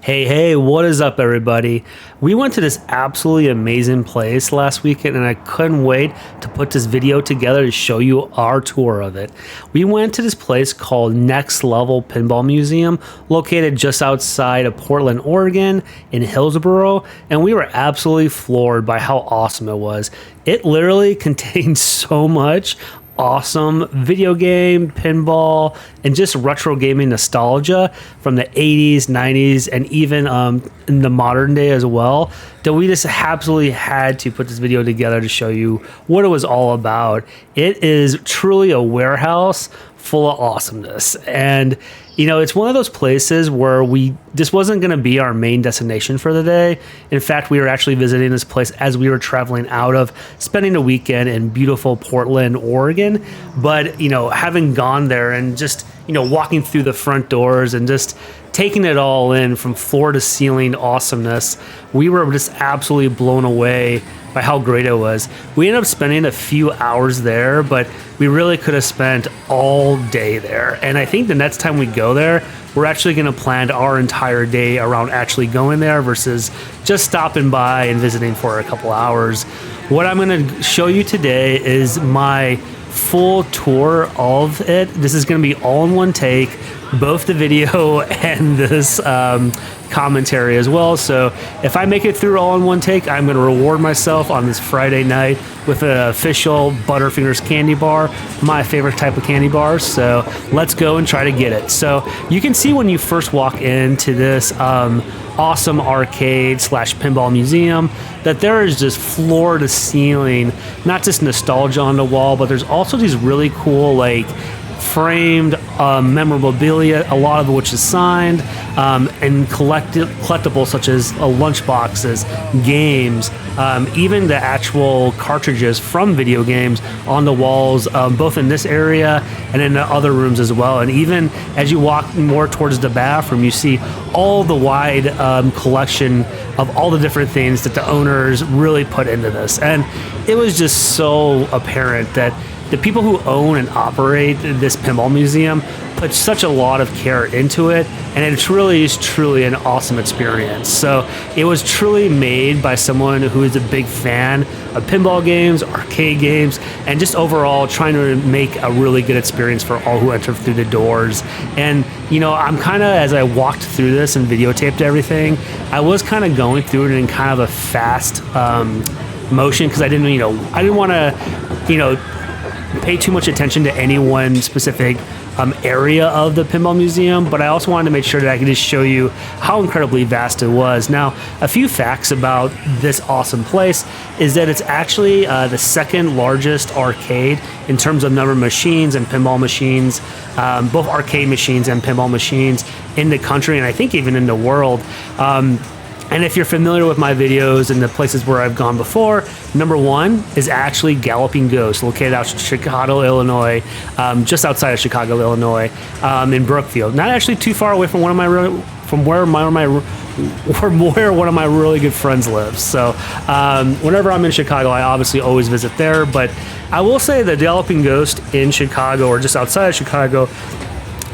Hey, what is up, everybody? We went to this absolutely amazing place last weekend, and I couldn't wait to put this video together to show you our tour of it. We went to this place called Level Pinball Museum, located just outside of Portland, Oregon, in Hillsboro, and we were absolutely floored by how awesome it was. It literally contains so much awesome video game, pinball, and just retro gaming nostalgia from the 80s, 90s, and even in the modern day as well, that we just absolutely had to put this video together to show you what it was all about. It is truly a warehouse full of awesomeness. And it's one of those places where this wasn't going to be our main destination for the day. In fact, we were actually visiting this place as we were traveling out of spending a weekend in beautiful Portland, Oregon. But, having gone there and just, walking through the front doors and just taking it all in from floor to ceiling awesomeness, we were just absolutely blown away by how great it was. We ended up spending a few hours there, but we really could have spent all day there. And I think the next time we go there, we're actually going to plan our entire day around actually going there versus just stopping by and visiting for a couple hours. What I'm going to show you today is my full tour of it. This is going to be all in one take, both the video and this commentary as well. So if I make it through all in one take, I'm going to reward myself on this Friday night with an official Butterfingers candy bar, my favorite type of candy bar. So let's go and try to get it. So you can see when you first walk into this awesome arcade / pinball museum that there is just floor to ceiling, not just nostalgia on the wall, but there's also these really cool framed memorabilia, a lot of which is signed, and collectibles such as lunch boxes, games, even the actual cartridges from video games on the walls, both in this area and in the other rooms as well. And even as you walk more towards the bathroom, you see all the wide collection of all the different things that the owners really put into this. And it was just so apparent that the people who own and operate this pinball museum put such a lot of care into it, and it truly is an awesome experience. So it was truly made by someone who is a big fan of pinball games, arcade games, and just overall trying to make a really good experience for all who enter through the doors. And I'm kind of, as I walked through this and videotaped everything, I was kind of going through it in kind of a fast motion, because I didn't want to pay too much attention to any one specific area of the pinball museum, but I also wanted to make sure that I could just show you how incredibly vast it was. Now, a few facts about this awesome place is that it's actually the second largest arcade in terms of number of machines and pinball machines, both arcade machines and pinball machines in the country, and I think even in the world. And if you're familiar with my videos and the places where I've gone before, number one is actually Galloping Ghost, located out in Chicago, Illinois, just outside of Chicago, Illinois, in Brookfield. Not actually too far away from where one of my really good friends lives. So whenever I'm in Chicago, I obviously always visit there. But I will say the Galloping Ghost in Chicago, or just outside of Chicago,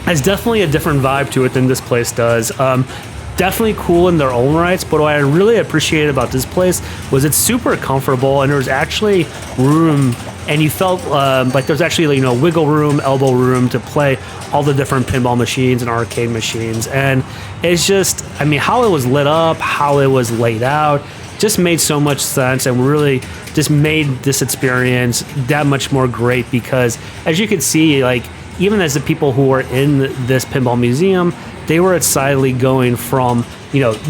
has definitely a different vibe to it than this place does. Definitely cool in their own rights, but what I really appreciated about this place was it's super comfortable, and there was actually room, and you felt like there's actually wiggle room, elbow room to play all the different pinball machines and arcade machines. And it's just, how it was lit up, how it was laid out, just made so much sense, and really just made this experience that much more great, because as you can see, even as the people who were in this pinball museum, they were excitedly going from,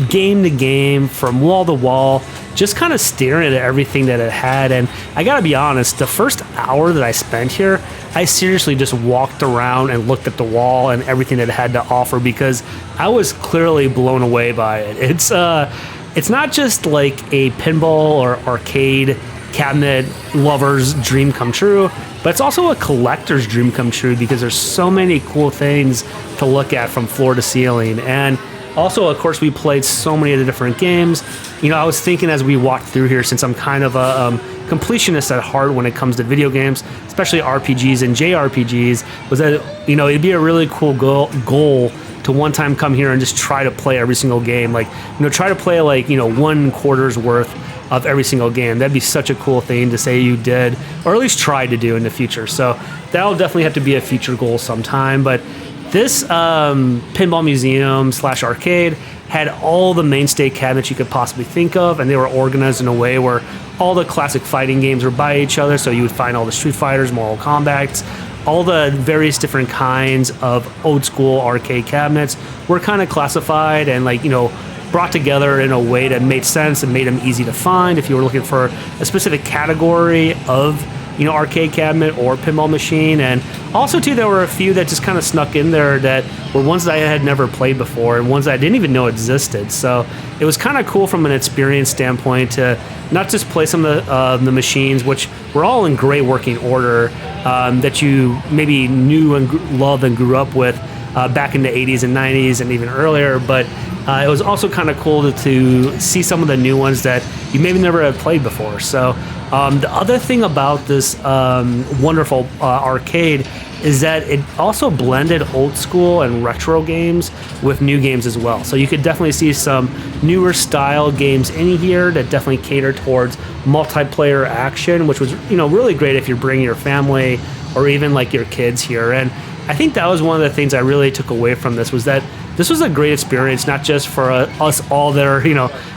game to game, from wall to wall, just kind of staring at everything that it had. And I gotta be honest, the first hour that I spent here, I seriously just walked around and looked at the wall and everything that it had to offer, because I was clearly blown away by it. It's not just like a pinball or arcade cabinet lover's dream come true, but it's also a collector's dream come true, because there's so many cool things to look at from floor to ceiling. And also, of course, we played so many of the different games. I was thinking as we walked through here, since I'm kind of a completionist at heart when it comes to video games, especially RPGs and JRPGs, was that it'd be a really cool goal to to one time come here and just try to play every single game. Like, try to play like, 1/4's worth of every single game. That'd be such a cool thing to say you did, or at least tried to do in the future. So that'll definitely have to be a future goal sometime. But this pinball museum / arcade had all the mainstay cabinets you could possibly think of, and they were organized in a way where all the classic fighting games were by each other. So you would find all the Street Fighters, Mortal Kombats, all the various different kinds of old school arcade cabinets were kind of classified and brought together in a way that made sense and made them easy to find if you were looking for a specific category of arcade cabinet or pinball machine. And also too, there were a few that just kind of snuck in there that were ones that I had never played before and ones that I didn't even know existed. So it was kind of cool from an experience standpoint to not just play some of the machines, which were all in great working order, that you maybe knew and loved and grew up with back in the 80s and 90s and even earlier, but it was also kind of cool to see some of the new ones that you maybe never have played before. So the other thing about this wonderful arcade is that it also blended old school and retro games with new games as well. So you could definitely see some newer style games in here that definitely cater towards multiplayer action, which was really great if you're bringing your family or even like your kids here. And I think that was one of the things I really took away from this, was that this was a great experience, not just for us all that are,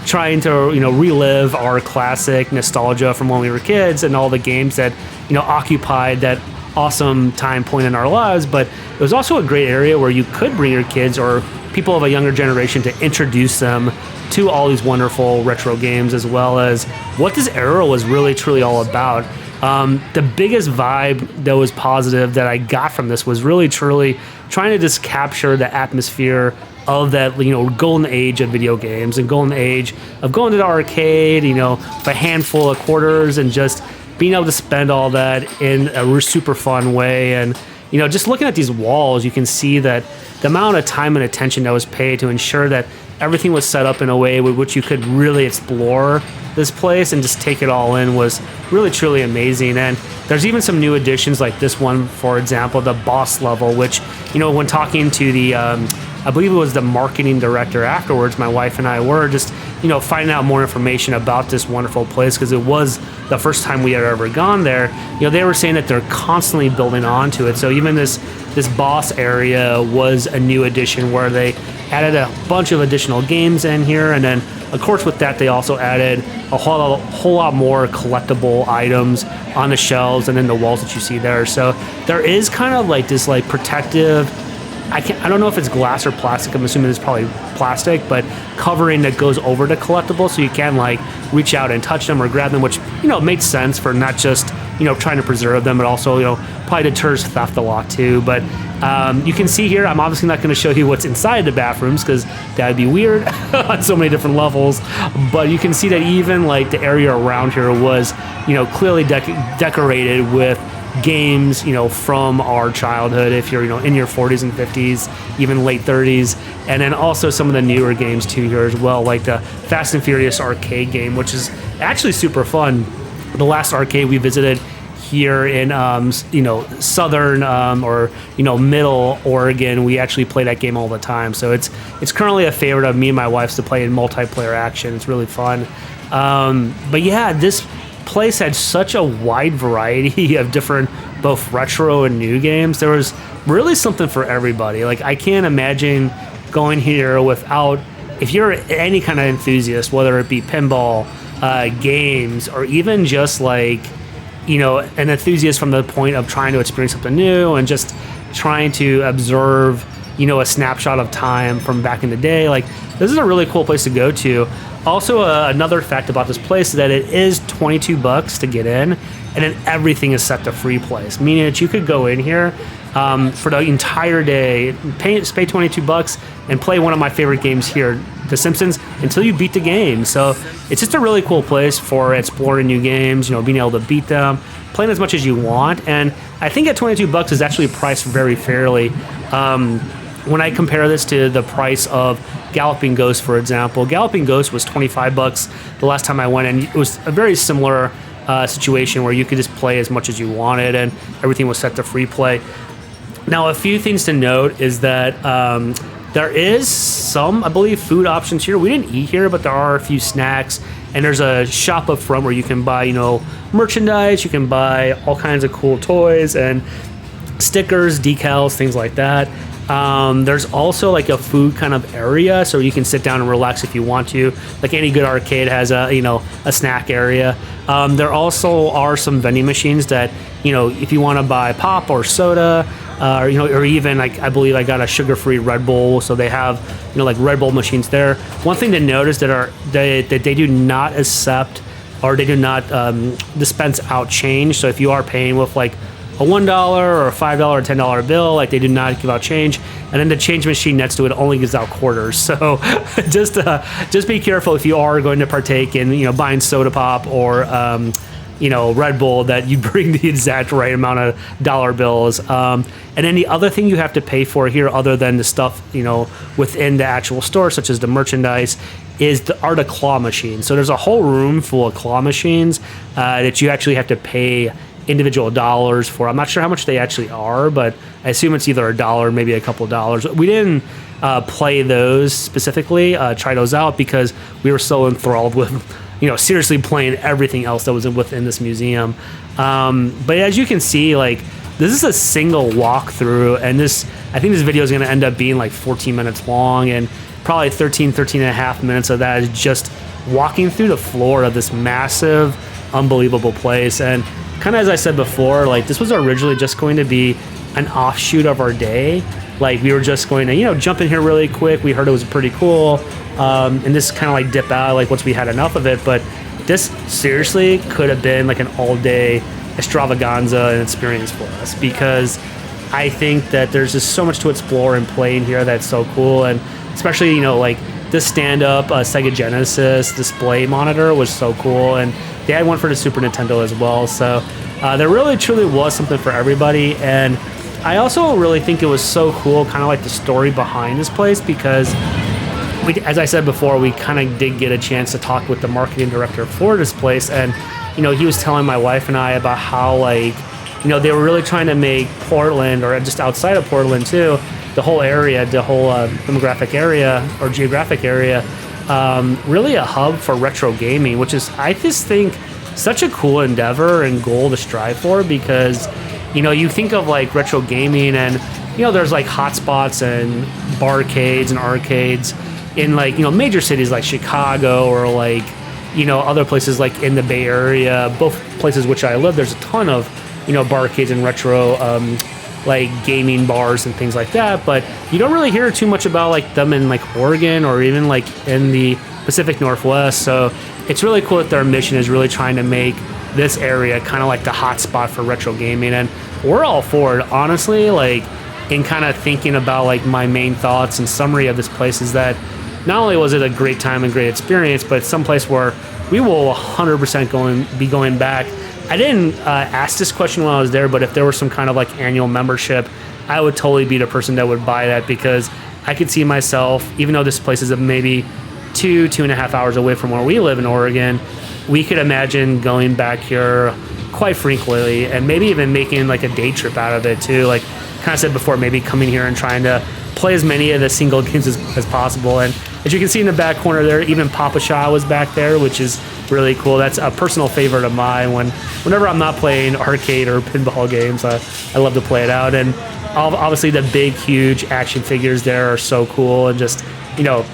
trying to, relive our classic nostalgia from when we were kids and all the games that, occupied that awesome time point in our lives, but it was also a great area where you could bring your kids or people of a younger generation to introduce them to all these wonderful retro games, as well as what this era was really, truly all about. The biggest vibe that was positive that I got from this was really, truly trying to just capture the atmosphere of that, golden age of video games and golden age of going to the arcade, with a handful of quarters and just being able to spend all that in a super fun way. And, just looking at these walls, you can see that the amount of time and attention that was paid to ensure that everything was set up in a way with which you could really explore this place and just take it all in was really, truly amazing. And there's even some new additions like this one, for example, the boss level, which, when talking to the, I believe it was the marketing director afterwards, my wife and I were just, finding out more information about this wonderful place because it was the first time we had ever gone there. They were saying that they're constantly building onto it. So even this boss area was a new addition where they added a bunch of additional games in here, and then of course with that they also added a whole lot more collectible items on the shelves and then the walls that you see there. So there is kind of like this protective, I don't know if it's glass or plastic, I'm assuming it's probably plastic, but covering that goes over the collectible so you can reach out and touch them or grab them, which makes sense for not just trying to preserve them, but also probably deters theft a lot too. But you can see here, I'm obviously not going to show you what's inside the bathrooms because that would be weird on so many different levels, but you can see that even the area around here was clearly decorated with games from our childhood, if you're in your 40s and 50s, even late 30s, and then also some of the newer games too here as well, like the Fast and Furious arcade game, which is actually super fun. The last arcade we visited here in southern or middle Oregon, we actually play that game all the time, so it's currently a favorite of me and my wife's to play in multiplayer action. It's really fun. But yeah, this place had such a wide variety of different both retro and new games. There was really something for everybody. I can't imagine going here without, if you're any kind of enthusiast, whether it be pinball, games, or even just an enthusiast from the point of trying to experience something new and just trying to observe a snapshot of time from back in the day. This is a really cool place to go to. Also, another fact about this place is that it is $22 to get in, and then everything is set to free play, meaning that you could go in here for the entire day, pay $22 and play one of my favorite games here, The Simpsons, until you beat the game. So it's just a really cool place for exploring new games, being able to beat them, playing as much as you want. And I think at $22 is actually priced very fairly. When I compare this to the price of Galloping Ghost, for example, Galloping Ghost was $25 the last time I went, and it was a very similar situation where you could just play as much as you wanted and everything was set to free play. Now, a few things to note is that There is some, I believe, food options here. We didn't eat here, but there are a few snacks. And there's a shop up front where you can buy, merchandise. You can buy all kinds of cool toys and stickers, decals, things like that. There's also like a food kind of area, so you can sit down and relax if you want to. Like any good arcade has a snack area. There also are some vending machines that, if you want to buy pop or soda, or even like I believe I got a sugar-free Red Bull, so they have like Red Bull machines there. One thing to notice that they do not accept, or they do not dispense out change. So if you are paying with like a $1 or a $5 or $10 bill, like they do not give out change, and then the change machine next to it only gives out quarters. So just be careful if you are going to partake in buying soda pop or Red Bull, that you bring the exact right amount of dollar bills. And then the other thing you have to pay for here, other than the stuff within the actual store, such as the merchandise, are the claw machines. So there's a whole room full of claw machines that you actually have to pay individual dollars for. I'm not sure how much they actually are, but I assume it's either $1, maybe a couple dollars. We didn't play those specifically, try those out, because we were so enthralled with seriously playing everything else that was within this museum. But as you can see, like, this is a single walkthrough, and I think this video is going to end up being like 14 minutes long, and probably 13 and a half minutes of that is just walking through the floor of this massive, unbelievable place. And kind of as I said before, like, this was originally just going to be an offshoot of our day. Like, we were just going to, jump in here really quick. We heard it was pretty cool. And this kind of like dip out, like, once we had enough of it. But this seriously could have been like an all-day extravaganza and experience for us, because I think that there's just so much to explore and play in here that's so cool. And especially, like, this stand-up Sega Genesis display monitor was so cool. And they had one for the Super Nintendo as well. So there really, truly was something for everybody. And I also really think it was so cool, kind of like the story behind this place, because as I said before, we kind of did get a chance to talk with the marketing director for this place. And, he was telling my wife and I about how, like, they were really trying to make Portland, or just outside of Portland too, the whole area, the whole demographic area or geographic area, really a hub for retro gaming, which is, I just think, such a cool endeavor and goal to strive for, because, you think of like retro gaming and, there's like hotspots and barcades and arcades in like, major cities like Chicago or like, other places like in the Bay Area, both places which I live. There's a ton of, barcades and retro, like gaming bars and things like that, but you don't really hear too much about like them in like Oregon or even like in the Pacific Northwest. So it's really cool that their mission is really trying to make this area kind of like the hot spot for retro gaming, and we're all for it, honestly. Like, in kind of thinking about like my main thoughts and summary of this place is that not only was it a great time and great experience, but it's someplace where we will 100% be going back. I didn't ask this question when I was there, but if there was some kind of like annual membership, I would totally be the person that would buy that, because I could see myself, even though this place is maybe 2.5 hours away from where we live in Oregon, we could imagine going back here quite frequently, and maybe even making like a day trip out of it too. Like kind of said before, maybe coming here and trying to play as many of the single games as possible. And as you can see in the back corner there, even Papa Shaw was back there, which is really cool. That's a personal favorite of mine. Whenever I'm not playing arcade or pinball games, I love to play it out. And obviously the big, huge action figures there are so cool, and just,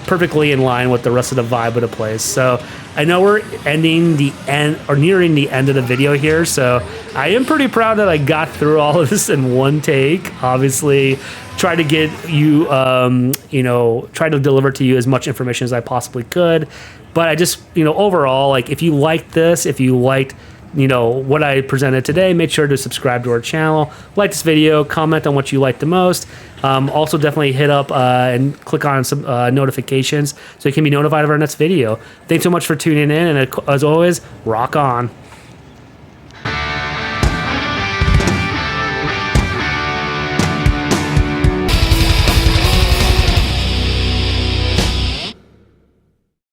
perfectly in line with the rest of the vibe of the place. So I know we're nearing the end of the video here, so I am pretty proud that I got through all of this in one take. Obviously, try to get you, try to deliver to you as much information as I possibly could. But I just, overall, like, if you liked this, if you liked, what I presented today, make sure to subscribe to our channel, like this video, comment on what you liked the most. Also, definitely hit up and click on some notifications so you can be notified of our next video. Thanks so much for tuning in, and as always, rock on.